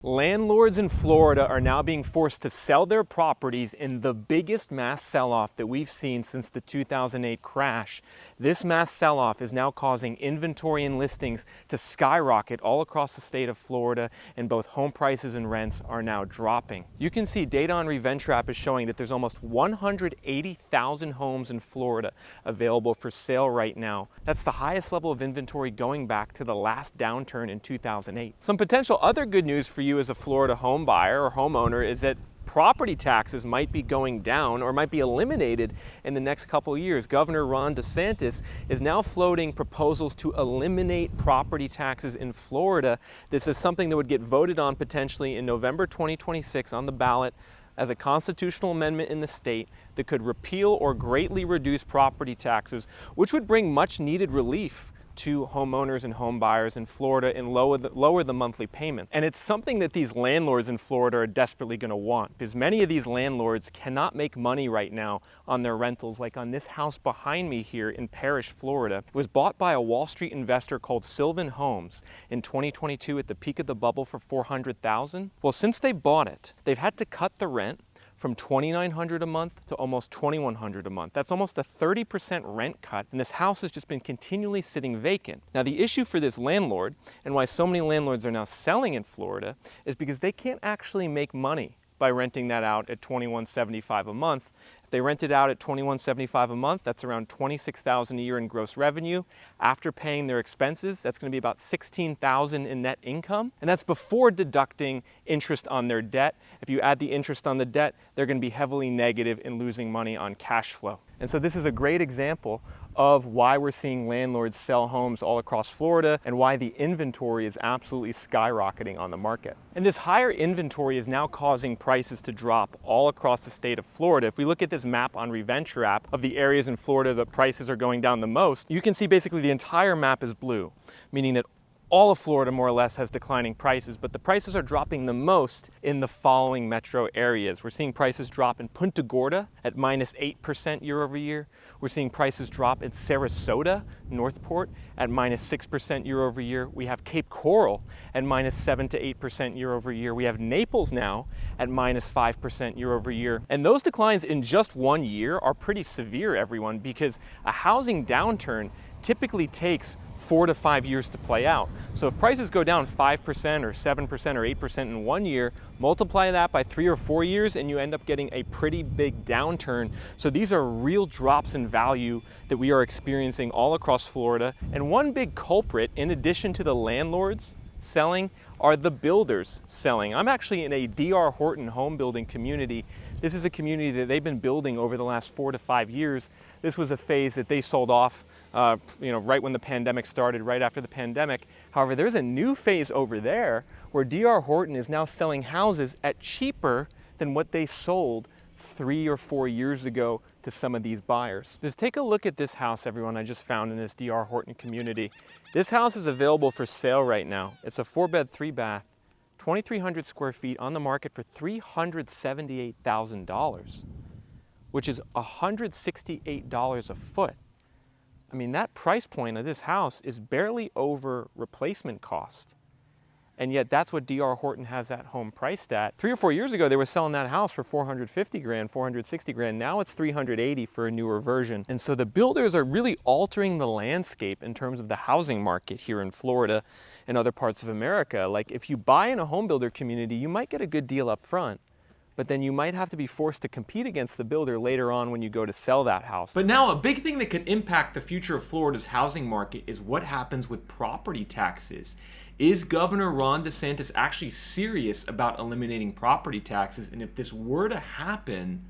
Landlords in Florida are now being forced to sell their properties in the biggest mass sell-off that we've seen since the 2008 crash. This mass sell-off is now causing inventory and listings to skyrocket all across the state of Florida, and both home prices and rents are now dropping. You can see data on Reventure app is showing that there's almost 180,000 homes in Florida available for sale right now. That's the highest level of inventory going back to the last downturn in 2008. Some potential other good news for you as a Florida home buyer or homeowner is that property taxes might be going down or might be eliminated in the next couple of years. Governor Ron Desantis is now floating proposals to eliminate property taxes in Florida. This is something that would get voted on potentially in November 2026 on the ballot as a constitutional amendment in the state that could repeal or greatly reduce property taxes, which would bring much needed relief to homeowners and home buyers in Florida and lower the monthly payment. And it's something that these landlords in Florida are desperately going to want, because many of these landlords cannot make money right now on their rentals. Like on this house behind me here in Parrish, Florida, it was bought by a Wall Street investor called Sylvan Homes in 2022 at the peak of the bubble for $400,000. Well, since they bought it, they've had to cut the rent from $2,900 a month to almost $2,100 a month. That's almost a 30% rent cut, and this house has just been continually sitting vacant. Now, the issue for this landlord, and why so many landlords are now selling in Florida, is because they can't actually make money by renting that out at $2,175 a month. If they rent it out at $2,175 a month, that's around $26,000 a year in gross revenue. After paying their expenses, that's going to be about $16,000 in net income, and that's before deducting interest on their debt. If you add the interest on the debt, they're going to be heavily negative in losing money on cash flow. And so this is a great example of why we're seeing landlords sell homes all across Florida and why the inventory is absolutely skyrocketing on the market. And this higher inventory is now causing prices to drop all across the state of Florida. If we look at this map on Reventure app of the areas in Florida that prices are going down the most, you can see basically the entire map is blue, meaning that all of Florida more or less has declining prices, but the prices are dropping the most in the following metro areas. We're seeing prices drop in Punta Gorda at minus 8% year over year. We're seeing prices drop in Sarasota, Northport at minus 6% year over year. We have Cape Coral at minus 7 to 8% year over year. We have Naples now at minus 5% year over year. And those declines in just 1 year are pretty severe, everyone, because a housing downturn typically takes 4 to 5 years to play out. So if prices go down 5% or 7% or 8% in 1 year, multiply that by 3 or 4 years and you end up getting a pretty big downturn. So these are real drops in value that we are experiencing all across Florida. And one big culprit, in addition to the landlords selling, are the builders selling. I'm actually in a D.R. Horton home building community. This is a community that they've been building over the last 4 to 5 years. This was a phase that they sold off right when the pandemic started, right after the pandemic. However, there's a new phase over there where D.R. Horton is now selling houses at cheaper than what they sold 3 or 4 years ago to some of these buyers. Just take a look at this house, everyone, I just found in this D.R. Horton community. This house is available for sale right now. It's a 4-bed, 3-bath, 2,300 square feet on the market for $378,000, which is $168 a foot. I mean, that price point of this house is barely over replacement cost. And yet that's what D.R. Horton has that home priced at. 3 or 4 years ago, they were selling that house for $450,000, $460,000. Now it's $380,000 for a newer version. And so the builders are really altering the landscape in terms of the housing market here in Florida and other parts of America. Like if you buy in a home builder community, you might get a good deal up front, but then you might have to be forced to compete against the builder later on when you go to sell that house. But now a big thing that could impact the future of Florida's housing market is what happens with property taxes. Is Governor Ron Desantis actually serious about eliminating property taxes? And if this were to happen,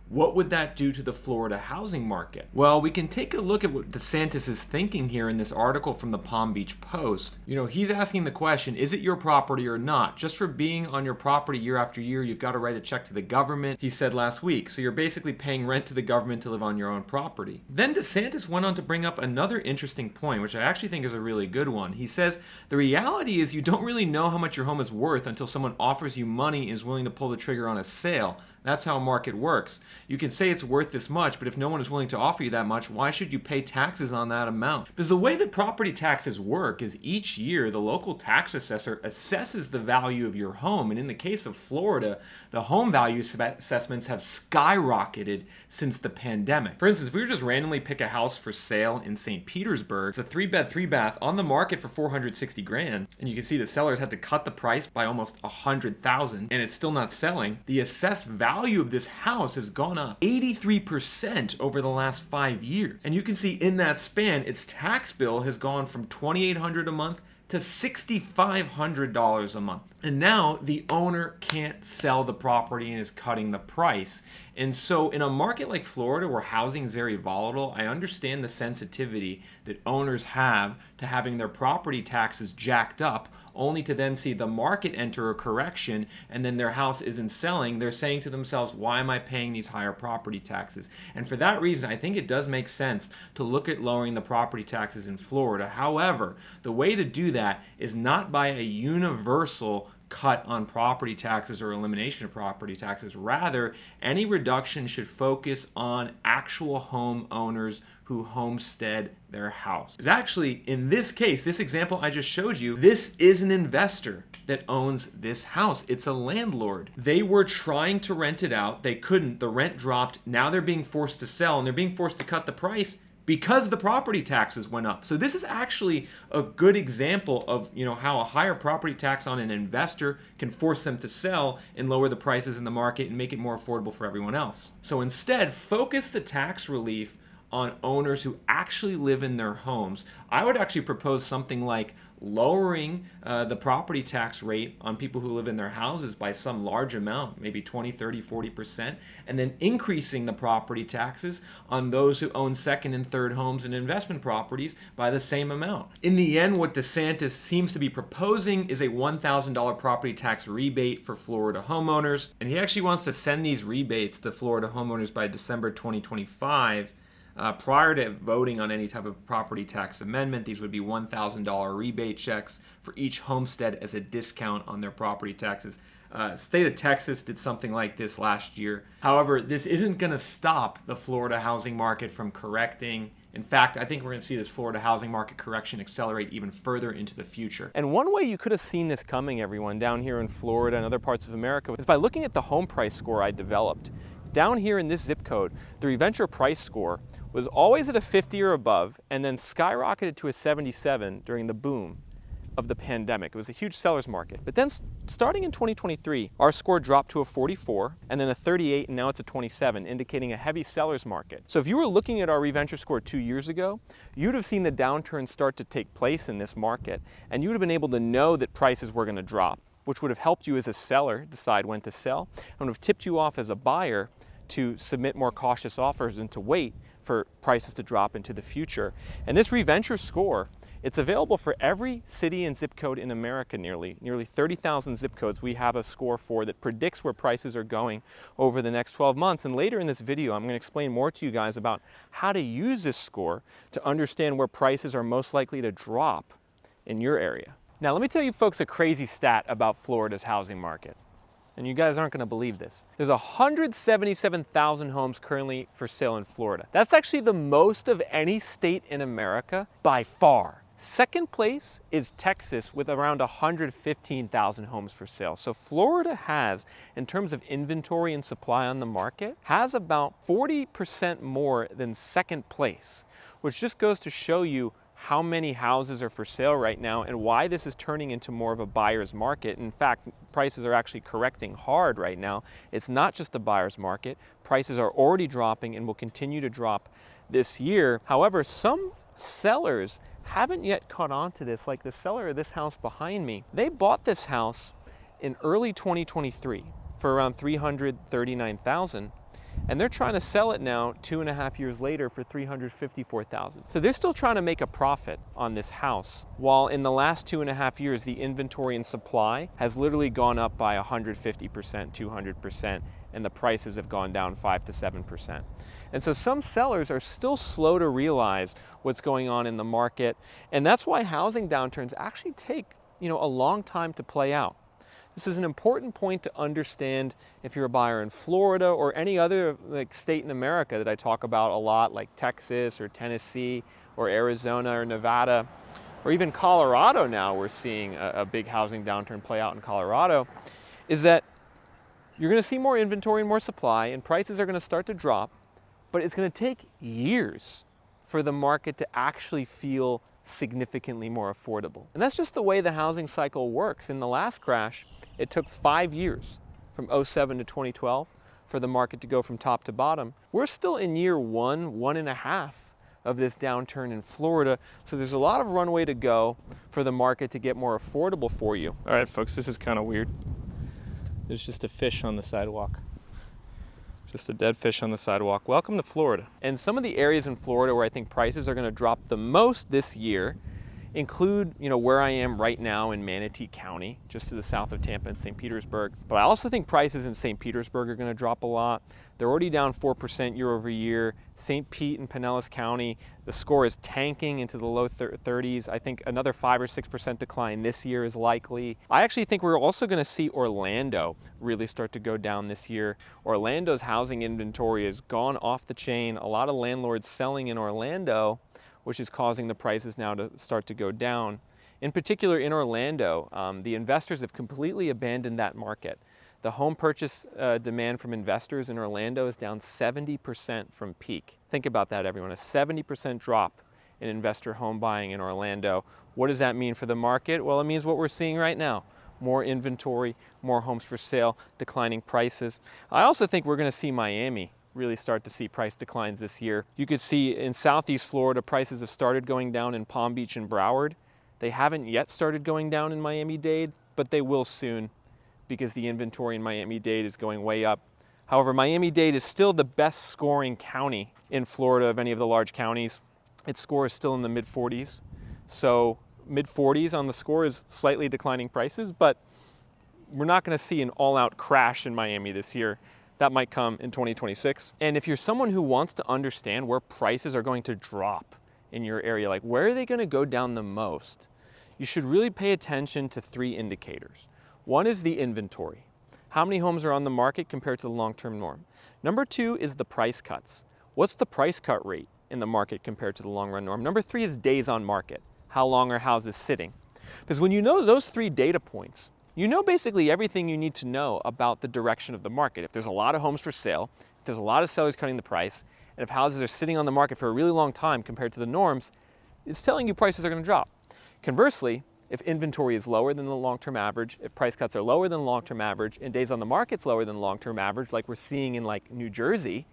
what would that do to the Florida housing market? Well, we can take a look at what DeSantis is thinking here in this article from the Palm Beach Post. You know, he's asking the question, is it your property or not? Just for being on your property year after year, you've got to write a check to the government, he said last week. So you're basically paying rent to the government to live on your own property. Then DeSantis went on to bring up another interesting point, which I actually think is a really good one. He says, the reality is you don't really know how much your home is worth until someone offers you money and is willing to pull the trigger on a sale. That's how a market works. you can say it's worth this much, but if no one is willing to offer you that much, why should you pay taxes on that amount? Because the way that property taxes work is each year the local tax assessor assesses the value of your home. And in the case of Florida, the home value assessments have skyrocketed since the pandemic. For instance, if we were just randomly pick a house for sale in St. Petersburg, it's a 3-bed, 3-bath on the market for $460 grand, and you can see the sellers had to cut the price by almost $100,000, and it's still not selling. The assessed value of this house has gone up 83% over the last 5 years, and you can see in that span, its tax bill has gone from $2,800 a month to $6,500 a month. And now the owner can't sell the property and is cutting the price. And so in a market like Florida where housing is very volatile, I understand the sensitivity that owners have to having their property taxes jacked up only to then see the market enter a correction and then their house isn't selling. They're saying to themselves, why am I paying these higher property taxes? And for that reason, I think it does make sense to look at lowering the property taxes in Florida. However, the way to do that is not by a universal cut on property taxes or elimination of property taxes. Rather, any reduction should focus on actual homeowners who homestead their house. Because actually, in this case, this example I just showed you, this is an investor that owns this house. It's a landlord. They were trying to rent it out. They couldn't. The rent dropped. Now they're being forced to sell, and they're being forced to cut the price because the property taxes went up. So this is actually a good example of, how a higher property tax on an investor can force them to sell and lower the prices in the market and make it more affordable for everyone else. So instead, focus the tax relief on owners who actually live in their homes. I would actually propose something like lowering the property tax rate on people who live in their houses by some large amount, maybe 20, 30, 40%, and then increasing the property taxes on those who own second and third homes and investment properties by the same amount. In the end, what DeSantis seems to be proposing is a $1,000 property tax rebate for Florida homeowners, and he actually wants to send these rebates to Florida homeowners by December 2025. Prior to voting on any type of property tax amendment, these would be $1,000 rebate checks for each homestead as a discount on their property taxes. State of Texas did something like this last year. However, this isn't going to stop the Florida housing market from correcting. In fact, I think we're going to see this Florida housing market correction accelerate even further into the future. And one way you could have seen this coming, everyone, down here in Florida and other parts of America, is by looking at the home price score I developed. Down here in this zip code, the Reventure price score was always at a 50 or above and then skyrocketed to a 77 during the boom of the pandemic. It was a huge seller's market. But then starting in 2023, our score dropped to a 44 and then a 38, and now it's a 27, indicating a heavy seller's market. So if you were looking at our Reventure score 2 years ago, you'd have seen the downturn start to take place in this market, and you would have been able to know that prices were going to drop, which would have helped you as a seller decide when to sell, and would have tipped you off as a buyer to submit more cautious offers and to wait for prices to drop into the future. And this Reventure score, it's available for every city and zip code in America, nearly 30,000 zip codes we have a score for that predicts where prices are going over the next 12 months. And later in this video, I'm going to explain more to you guys about how to use this score to understand where prices are most likely to drop in your area. Now, let me tell you folks a crazy stat about Florida's housing market. And you guys aren't going to believe this. There's 177,000 homes currently for sale in Florida. That's actually the most of any state in America by far. Second place is Texas with around 115,000 homes for sale. So Florida has, in terms of inventory and supply on the market, has about 40% more than second place, which just goes to show you how many houses are for sale right now and why this is turning into more of a buyer's market. In fact, prices are actually correcting hard right now. It's not just a buyer's market. Prices are already dropping and will continue to drop this year. However, some sellers haven't yet caught on to this, like the seller of this house behind me. They bought this house in early 2023 for around $339,000. And they're trying to sell it now 2.5 years later for $354,000. So they're still trying to make a profit on this house, while in the last 2.5 years, the inventory and supply has literally gone up by 150%, 200%, and the prices have gone down 5 to 7%. And so some sellers are still slow to realize what's going on in the market, and that's why housing downturns actually take, a long time to play out. This is an important point to understand if you're a buyer in Florida or any other state in America that I talk about a lot, like Texas or Tennessee or Arizona or Nevada, or even Colorado now. We're seeing a big housing downturn play out in Colorado, is that you're going to see more inventory and more supply, and prices are going to start to drop, but it's going to take years for the market to actually feel significantly more affordable. And that's just the way the housing cycle works. In the last crash, it took 5 years, from 07 to 2012, for the market to go from top to bottom. We're still in year 1.5 of this downturn in Florida, so there's a lot of runway to go for the market to get more affordable for you. All right, folks, this is kind of weird. There's just a fish on the sidewalk. Just a dead fish on the sidewalk. Welcome to Florida. And some of the areas in Florida where I think prices are going to drop the most this year include, where I am right now in Manatee County, just to the south of Tampa and St. Petersburg. But I also think prices in St. Petersburg are going to drop a lot. They're already down 4% year over year. St. Pete and Pinellas County, the score is tanking into the low 30s. I think another 5 or 6% decline this year is likely. I actually think we're also going to see Orlando really start to go down this year. Orlando's housing inventory has gone off the chain. A lot of landlords selling in Orlando, which is causing the prices now to start to go down. In particular, in Orlando, the investors have completely abandoned that market. The home purchase demand from investors in Orlando is down 70% from peak. Think about that, everyone, a 70% drop in investor home buying in Orlando. What does that mean for the market? Well, it means what we're seeing right now. More inventory, more homes for sale, declining prices. I also think we're going to see Miami really start to see price declines this year. You could see in Southeast Florida, prices have started going down in Palm Beach and Broward. They haven't yet started going down in Miami-Dade, but they will soon, because the inventory in Miami-Dade is going way up. However, Miami-Dade is still the best scoring county in Florida of any of the large counties. Its score is still in the mid-40s. So mid-40s on the score is slightly declining prices, but we're not going to see an all-out crash in Miami this year. That might come in 2026. And if you're someone who wants to understand where prices are going to drop in your area, like where are they going to go down the most, you should really pay attention to 3 indicators. One is the inventory. How many homes are on the market compared to the long-term norm? Number 2 is the price cuts. What's the price cut rate in the market compared to the long-run norm? Number 3 is days on market. How long are houses sitting? Because when you know those 3 data points, you know basically everything you need to know about the direction of the market. If there's a lot of homes for sale, if there's a lot of sellers cutting the price, and if houses are sitting on the market for a really long time compared to the norms, it's telling you prices are going to drop. Conversely, if inventory is lower than the long-term average, if price cuts are lower than the long-term average, and days on the market's lower than the long-term average, like we're seeing in like New Jersey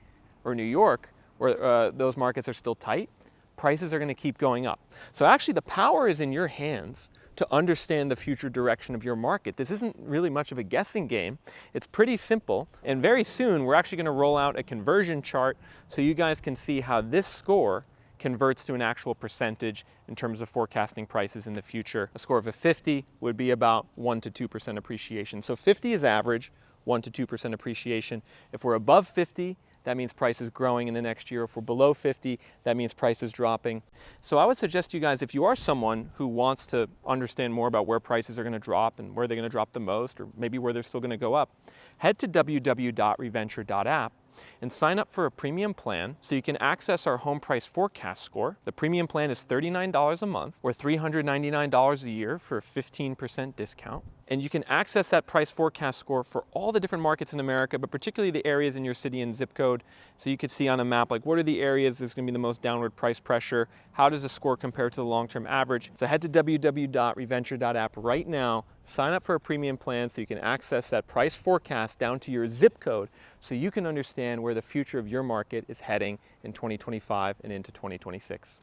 or New York, where those markets are still tight, prices are going to keep going up. So actually the power is in your hands to understand the future direction of your market. This isn't really much of a guessing game. It's pretty simple. And very soon, we're actually going to roll out a conversion chart so you guys can see how this score converts to an actual percentage in terms of forecasting prices in the future. A score of a 50 would be about 1 to 2% appreciation. So 50 is average, 1 to 2% appreciation. If we're above 50, that means prices growing in the next year. If we're below 50, that means prices dropping. So I would suggest to you guys, if you are someone who wants to understand more about where prices are going to drop and where they're going to drop the most, or maybe where they're still going to go up, head to www.reventure.app and sign up for a premium plan so you can access our home price forecast score. The premium plan is $39 a month or $399 a year for a 15% discount. And you can access that price forecast score for all the different markets in America, but particularly the areas in your city and zip code. So you could see on a map, like what are the areas there's going to be the most downward price pressure? How does the score compare to the long-term average? So head to www.reventure.app right now, sign up for a premium plan so you can access that price forecast down to your zip code so you can understand where the future of your market is heading in 2025 and into 2026.